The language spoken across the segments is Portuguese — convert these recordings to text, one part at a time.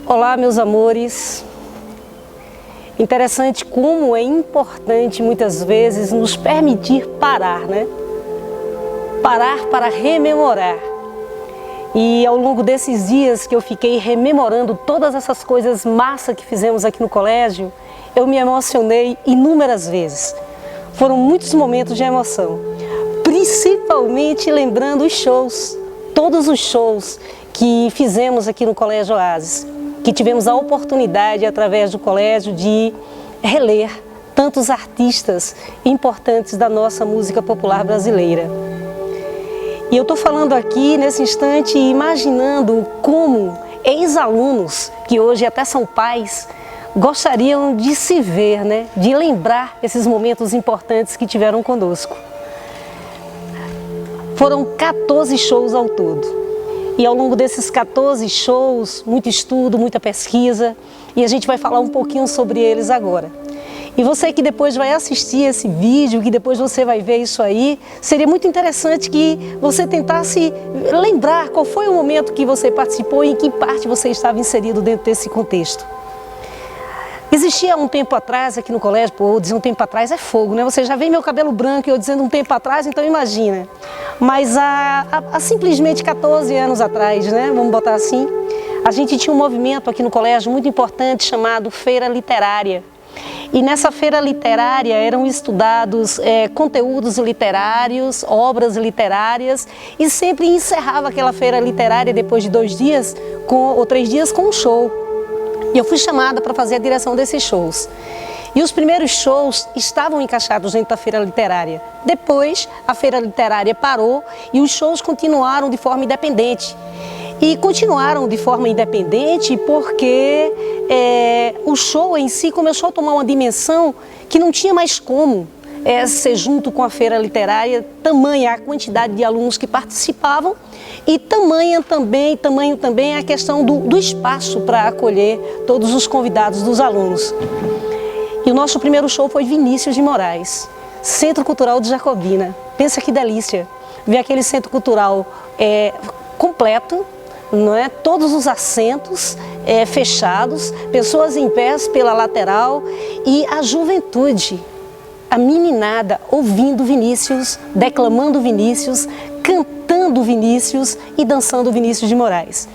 Olá, meus amores. Interessante como é importante muitas vezes nos permitir parar, né? Parar para rememorar. E ao longo desses dias que eu fiquei rememorando todas essas coisas massa que fizemos aqui no colégio, eu me emocionei inúmeras vezes. Foram muitos momentos de emoção, principalmente lembrando os shows, todos os shows que fizemos aqui no Colégio Oásis, que tivemos a oportunidade, através do colégio, de reler tantos artistas importantes da nossa música popular brasileira. E eu estou falando aqui, nesse instante, imaginando como ex-alunos, que hoje até são pais, gostariam de se ver, né? De lembrar esses momentos importantes que tiveram conosco. Foram 14 shows ao todo. E ao longo desses 14 shows, muito estudo, muita pesquisa, e a gente vai falar um pouquinho sobre eles agora. E você que depois vai assistir esse vídeo, que depois você vai ver isso aí, seria muito interessante que você tentasse lembrar qual foi o momento que você participou e em que parte você estava inserido dentro desse contexto. Existia um tempo atrás aqui no colégio, pô, dizer um tempo atrás é fogo, né? Você já vê meu cabelo branco e eu dizendo um tempo atrás, então imagina. Mas há simplesmente 14 anos atrás, né? Vamos botar assim, a gente tinha um movimento aqui no colégio muito importante chamado Feira Literária. E nessa feira literária eram estudados conteúdos literários, obras literárias, e sempre encerrava aquela feira literária depois de 2 dias ou 3 dias com um show. E eu fui chamada para fazer a direção desses shows. E os primeiros shows estavam encaixados dentro da feira literária. Depois, a feira literária parou e os shows continuaram de forma independente. E continuaram de forma independente porque o show em si começou a tomar uma dimensão que não tinha mais como ser junto com a feira literária, tamanha a quantidade de alunos que participavam e tamanho também a questão do espaço para acolher todos os convidados dos alunos. E o nosso primeiro show foi Vinícius de Moraes, Centro Cultural de Jacobina. Pensa que delícia, ver aquele centro cultural completo, não é? Todos os assentos fechados, pessoas em pé pela lateral e a juventude, a meninada ouvindo Vinícius, declamando Vinícius, cantando Vinícius e dançando Vinícius de Moraes.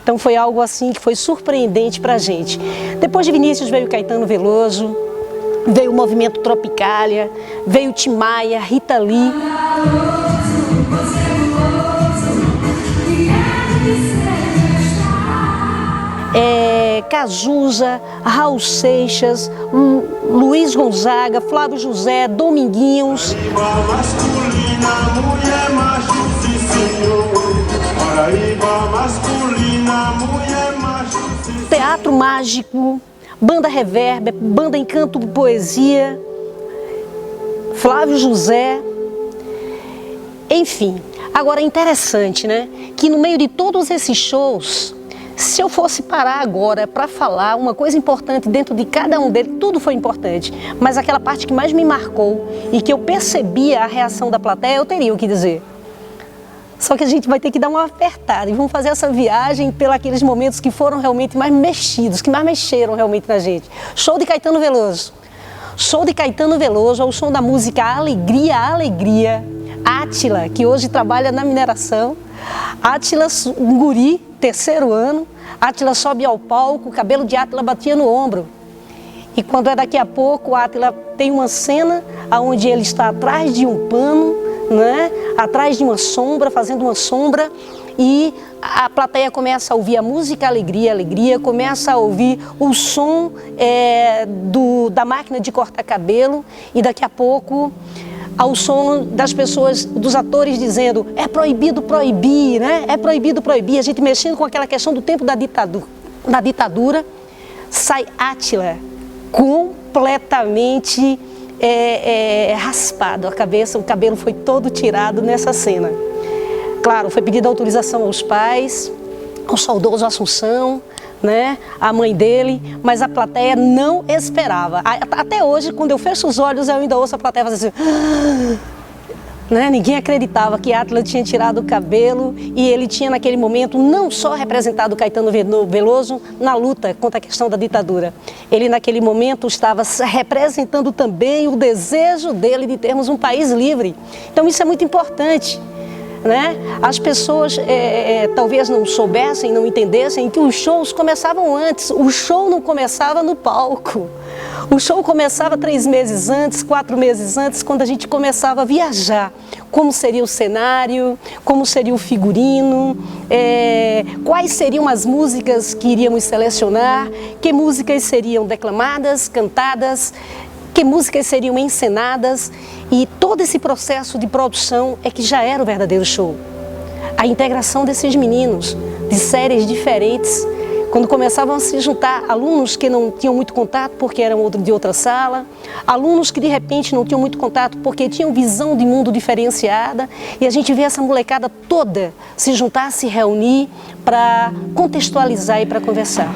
Então foi algo assim que foi surpreendente para a gente. Depois de Vinícius veio Caetano Veloso, veio o Movimento Tropicália, veio Tim Maia, Rita Lee. Cazuza, Raul Seixas, Luiz Gonzaga, Flávio José, Dominguinhos. Teatro Mágico, Banda Reverber, Banda Encanto Poesia, Flávio José, enfim. Agora é interessante, né, que no meio de todos esses shows, se eu fosse parar agora para falar uma coisa importante dentro de cada um deles, tudo foi importante, mas aquela parte que mais me marcou e que eu percebia a reação da plateia, eu teria o que dizer. Só que a gente vai ter que dar uma apertada e vamos fazer essa viagem pelos aqueles momentos que foram realmente mais mexidos, que mais mexeram realmente na gente. Show de Caetano Veloso. Show de Caetano Veloso, o som da música Alegria, Alegria. Átila, que hoje trabalha na mineração. Átila, um guri, 3º ano. Átila sobe ao palco, o cabelo de Átila batia no ombro. E quando é daqui a pouco, Átila tem uma cena onde ele está atrás de um pano, né? Atrás de uma sombra, fazendo uma sombra, e a plateia começa a ouvir a música Alegria, Alegria, começa a ouvir o som da máquina de cortar cabelo, e daqui a pouco ao som das pessoas, dos atores dizendo é proibido proibir, né? É proibido proibir, a gente mexendo com aquela questão do tempo da ditadura, sai Átila completamente raspado a cabeça, o cabelo foi todo tirado nessa cena. Claro, foi pedida autorização aos pais, ao saudoso Assunção, né, a mãe dele, mas a plateia não esperava. Até hoje, quando eu fecho os olhos, eu ainda ouço a plateia fazer assim. né? Ninguém acreditava que Átila tinha tirado o cabelo e ele tinha naquele momento não só representado Caetano Veloso na luta contra a questão da ditadura. Ele naquele momento estava representando também o desejo dele de termos um país livre. Então isso é muito importante, né? As pessoas talvez não soubessem, não entendessem que os shows começavam antes. O show não começava no palco. O show começava 3 meses antes, 4 meses antes, quando a gente começava a viajar. Como seria o cenário, como seria o figurino, quais seriam as músicas que iríamos selecionar, que músicas seriam declamadas, cantadas, que músicas seriam encenadas, e todo esse processo de produção é que já era o verdadeiro show. A integração desses meninos de séries diferentes, quando começavam a se juntar alunos que não tinham muito contato porque eram de outra sala, alunos que de repente não tinham muito contato porque tinham visão de mundo diferenciada, e a gente vê essa molecada toda se juntar, se reunir para contextualizar e para conversar.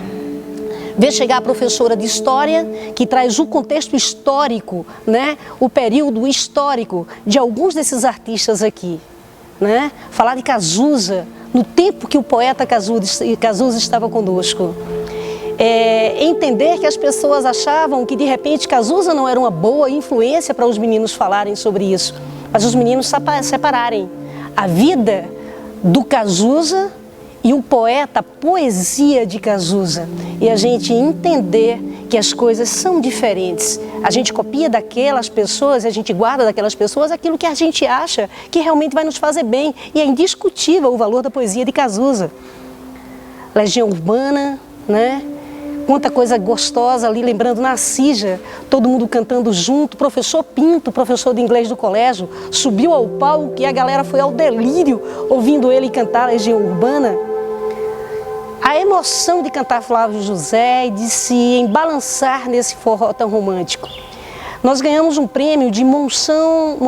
Ver chegar a professora de História, que traz o contexto histórico, né? O período histórico de alguns desses artistas aqui, né? Falar de Cazuza, no tempo que o poeta Cazuza estava conosco. Entender que as pessoas achavam que de repente Cazuza não era uma boa influência para os meninos falarem sobre isso, mas os meninos separarem a vida do Cazuza e o poeta, a poesia de Cazuza, e a gente entender que as coisas são diferentes. A gente copia daquelas pessoas, a gente guarda daquelas pessoas aquilo que a gente acha que realmente vai nos fazer bem, e é indiscutível o valor da poesia de Cazuza. Legião Urbana, né? Quanta coisa gostosa ali, lembrando na Cija, todo mundo cantando junto. Professor Pinto, professor de inglês do colégio, subiu ao palco e a galera foi ao delírio ouvindo ele cantar Legião Urbana. A emoção de cantar Flávio José e de se embalançar nesse forró tão romântico. Nós ganhamos um prêmio de monção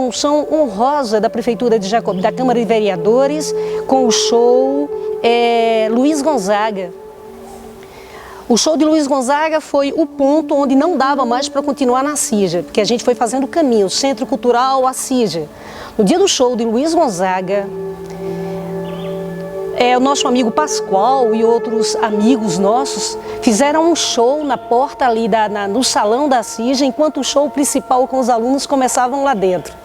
honrosa da Prefeitura de Jacobi, da Câmara de Vereadores, com o show Luiz Gonzaga. O show de Luiz Gonzaga foi o ponto onde não dava mais para continuar na Cija, porque a gente foi fazendo o caminho, Centro Cultural, a Cija. No dia do show de Luiz Gonzaga, o nosso amigo Pascoal e outros amigos nossos fizeram um show na porta ali, no salão da Cija, enquanto o show principal com os alunos começavam lá dentro.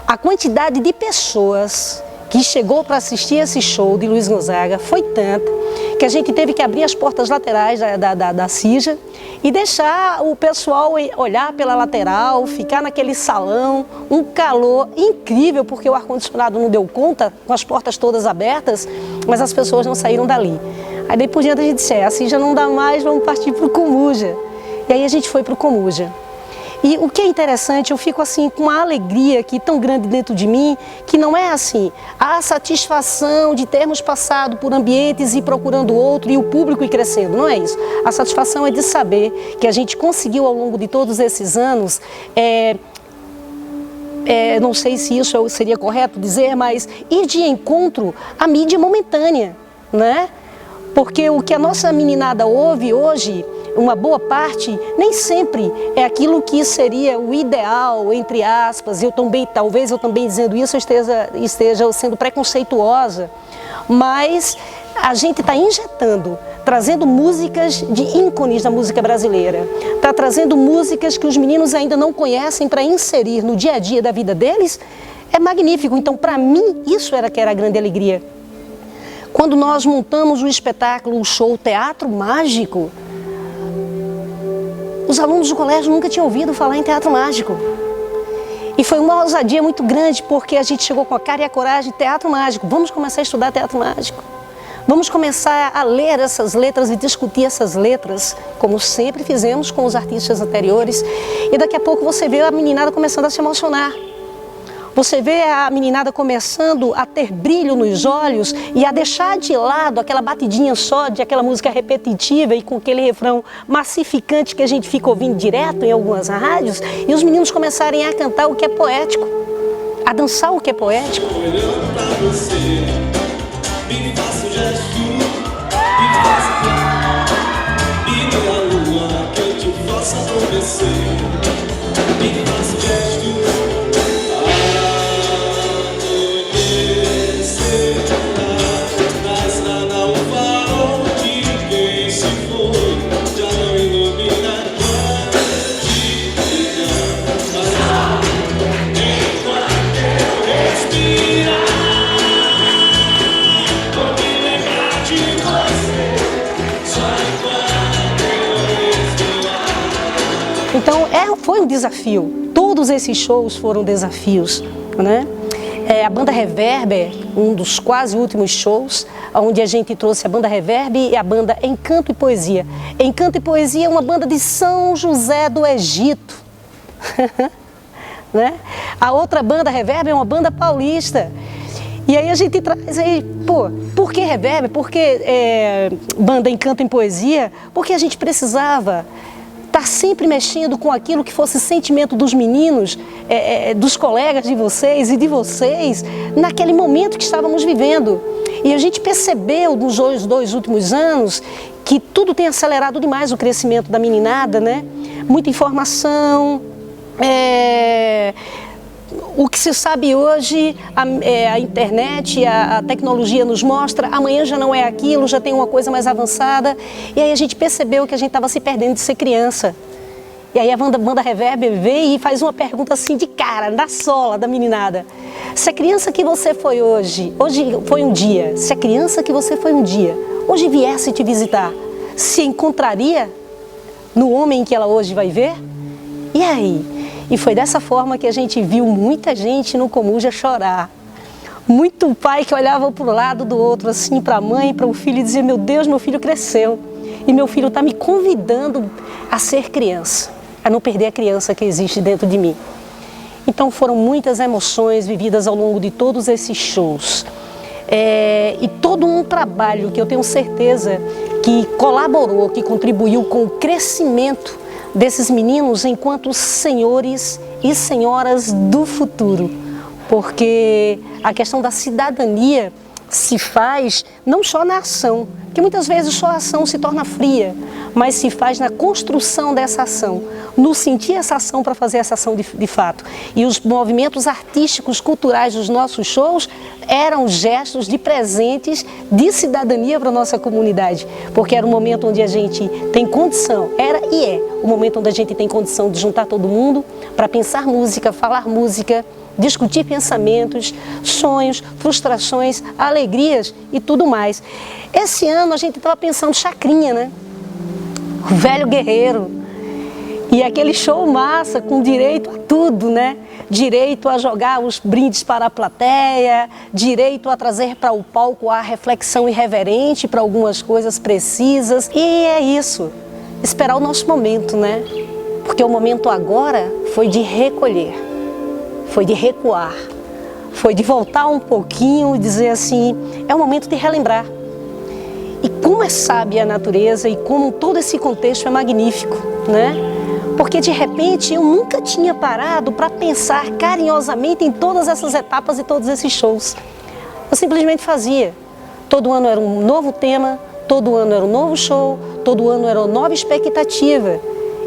A quantidade de pessoas que chegou para assistir esse show de Luiz Gonzaga foi tanta que a gente teve que abrir as portas laterais da Cija e deixar o pessoal olhar pela lateral, ficar naquele salão, um calor incrível, porque o ar-condicionado não deu conta, com as portas todas abertas, mas as pessoas não saíram dali. Aí depois a gente disse, a Cija não dá mais, vamos partir para o Comuja. E aí a gente foi para o Comuja. E o que é interessante, eu fico assim com uma alegria aqui tão grande dentro de mim, que não é assim, a satisfação de termos passado por ambientes e procurando outro e o público ir crescendo, não é isso. A satisfação é de saber que a gente conseguiu ao longo de todos esses anos, não sei se isso seria correto dizer, mas ir de encontro à mídia momentânea, né? Porque o que a nossa meninada ouve hoje, uma boa parte, nem sempre é aquilo que seria o ideal, entre aspas. Talvez eu também dizendo isso esteja sendo preconceituosa, mas a gente está injetando, trazendo músicas de ícones da música brasileira, está trazendo músicas que os meninos ainda não conhecem para inserir no dia a dia da vida deles, é magnífico. Então, para mim, isso era que era a grande alegria. Quando nós montamos o espetáculo, o show Teatro Mágico, os alunos do colégio nunca tinham ouvido falar em teatro mágico. E foi uma ousadia muito grande, porque a gente chegou com a cara e a coragem, teatro mágico, vamos começar a estudar teatro mágico. Vamos começar a ler essas letras e discutir essas letras, como sempre fizemos com os artistas anteriores. E daqui a pouco você vê a meninada começando a se emocionar. Você vê a meninada começando a ter brilho nos olhos e a deixar de lado aquela batidinha só de aquela música repetitiva e com aquele refrão massificante que a gente fica ouvindo direto em algumas rádios, e os meninos começarem a cantar o que é poético, a dançar o que é poético. Olhando pra você, me faça um gesto, me dê a lua que eu te faça adormecer, me faça um gesto. desafio. Todos esses shows foram desafios, né? A banda Reverber, um dos quase últimos shows, onde a gente trouxe a banda Reverber e a banda Encanto e Poesia. Encanto e Poesia é uma banda de São José do Egito. Né? A outra banda Reverber é uma banda paulista. E aí a gente traz aí, pô, por que Reverber? Por que banda Encanto e Poesia? Porque a gente precisava estar sempre mexendo com aquilo que fosse sentimento dos meninos, dos colegas de vocês e de vocês, naquele momento que estávamos vivendo. E a gente percebeu nos dois últimos anos que tudo tem acelerado demais o crescimento da meninada, né? Muita informação, o que se sabe hoje, a internet, a tecnologia nos mostra, amanhã já não é aquilo, já tem uma coisa mais avançada. E aí a gente percebeu que a gente estava se perdendo de ser criança. E aí a banda Reverber veio e faz uma pergunta assim de cara, na sola da meninada. Se a criança que você foi hoje foi um dia, se a criança que você foi um dia, hoje viesse te visitar, se encontraria no homem que ela hoje vai ver? E aí? E foi dessa forma que a gente viu muita gente no Comuja chorar. Muito pai que olhava para o lado do outro, assim, para a mãe, para o filho, e dizia: meu Deus, meu filho cresceu. E meu filho está me convidando a ser criança, a não perder a criança que existe dentro de mim. Então foram muitas emoções vividas ao longo de todos esses shows. E todo um trabalho que eu tenho certeza que colaborou, que contribuiu com o crescimento desses meninos enquanto senhores e senhoras do futuro, porque a questão da cidadania se faz não só na ação, que muitas vezes só a ação se torna fria, mas se faz na construção dessa ação, no sentir essa ação para fazer essa ação de fato. E os movimentos artísticos, culturais dos nossos shows eram gestos de presentes de cidadania para a nossa comunidade, porque era um momento onde a gente tem condição, era e é o momento onde a gente tem condição de juntar todo mundo para pensar música, falar música, discutir pensamentos, sonhos, frustrações, alegrias e tudo mais. Esse ano a gente estava pensando Chacrinha, né? O velho guerreiro. E aquele show massa, com direito a tudo, né? Direito a jogar os brindes para a plateia, direito a trazer para o palco a reflexão irreverente para algumas coisas precisas. E é isso, esperar o nosso momento, né? Porque o momento agora foi de recolher, foi de recuar, foi de voltar um pouquinho e dizer assim, é o momento de relembrar. E como é sábia a natureza e como todo esse contexto é magnífico, né? Porque de repente eu nunca tinha parado para pensar carinhosamente em todas essas etapas e todos esses shows. Eu simplesmente fazia. Todo ano era um novo tema, todo ano era um novo show, todo ano era uma nova expectativa.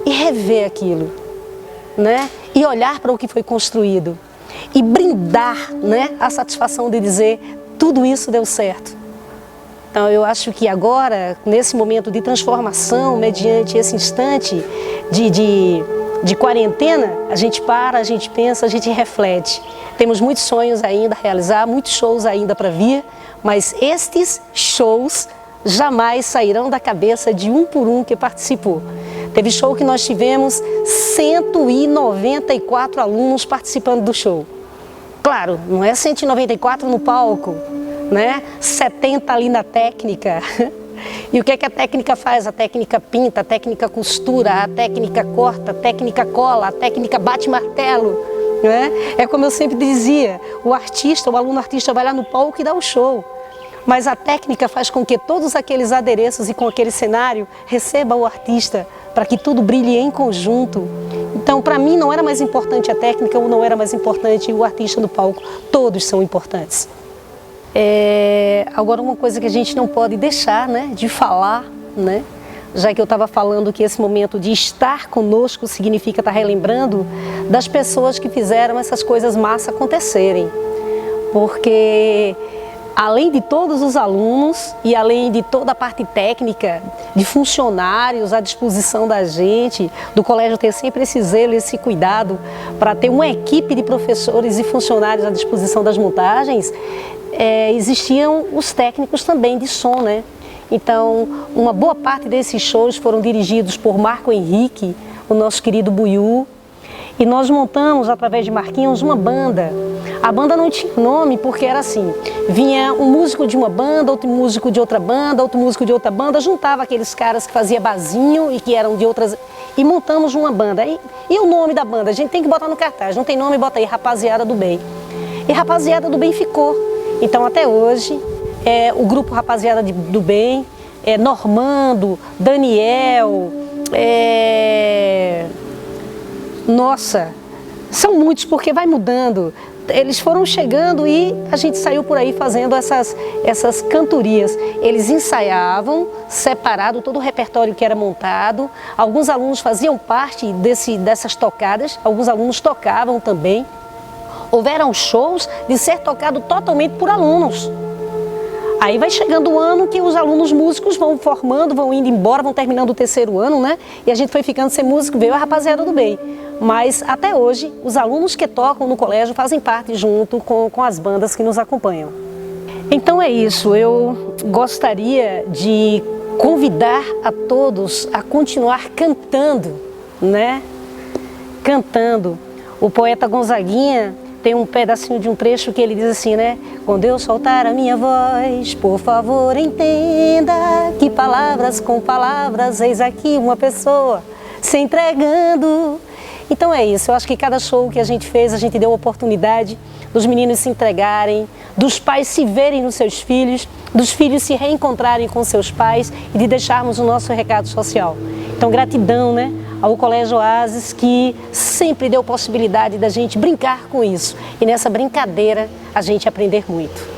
E rever aquilo, né? E olhar para o que foi construído. E brindar, né, a satisfação de dizer, tudo isso deu certo. Então eu acho que agora, nesse momento de transformação, mediante esse instante de quarentena, a gente para, a gente pensa, a gente reflete. Temos muitos sonhos ainda a realizar, muitos shows ainda para vir, mas estes shows jamais sairão da cabeça de um por um que participou. Teve show que nós tivemos 194 alunos participando do show. Claro, não é 194 no palco, né? 70 ali na técnica. E o que é que a técnica faz? A técnica pinta, a técnica costura, a técnica corta, a técnica cola, a técnica bate martelo, né? É como eu sempre dizia, o artista, o aluno artista vai lá no palco e dá o show. Mas a técnica faz com que todos aqueles adereços e com aquele cenário receba o artista para que tudo brilhe em conjunto. Então, para mim, não era mais importante a técnica ou não era mais importante o artista no palco. Todos são importantes. Agora, uma coisa que a gente não pode deixar, né, de falar, né, já que eu estava falando que esse momento de estar conosco significa estar relembrando das pessoas que fizeram essas coisas massa acontecerem. Porque além de todos os alunos e além de toda a parte técnica, de funcionários à disposição da gente, do colégio ter sempre esse zelo, esse cuidado para ter uma equipe de professores e funcionários à disposição das montagens, existiam os técnicos também de som, né? Então, uma boa parte desses shows foram dirigidos por Marco Henrique, o nosso querido Buiú, E nós montamos, através de Marquinhos, uma banda. A banda não tinha nome porque era assim, vinha um músico de uma banda, outro músico de outra banda, outro músico de outra banda, juntava aqueles caras que faziam barzinho e que eram de outras... E montamos uma banda. E o nome da banda? A gente tem que botar no cartaz, não tem nome, bota aí Rapaziada do Bem. E Rapaziada do Bem ficou. Então até hoje, o grupo Rapaziada do Bem, Normando, Daniel, nossa, são muitos porque vai mudando. Eles foram chegando e a gente saiu por aí fazendo essas cantorias. Eles ensaiavam separado todo o repertório que era montado. Alguns alunos faziam parte dessas tocadas, alguns alunos tocavam também. Houveram shows de ser tocado totalmente por alunos. Aí vai chegando o ano que os alunos músicos vão formando, vão indo embora, vão terminando o terceiro ano, né? E a gente foi ficando sem músico, veio a Rapaziada do Bem. Mas até hoje, os alunos que tocam no colégio fazem parte junto com as bandas que nos acompanham. Então é isso, eu gostaria de convidar a todos a continuar cantando, né? Cantando. O poeta Gonzaguinha tem um pedacinho de um trecho que ele diz assim, né? Quando eu soltar a minha voz, por favor entenda que palavras com palavras, eis aqui uma pessoa se entregando. Então é isso, eu acho que cada show que a gente fez, a gente deu a oportunidade dos meninos se entregarem, dos pais se verem nos seus filhos, dos filhos se reencontrarem com seus pais e de deixarmos o nosso recado social. Então gratidão, né, ao Colégio Oásis, que sempre deu possibilidade da gente brincar com isso e nessa brincadeira a gente aprender muito.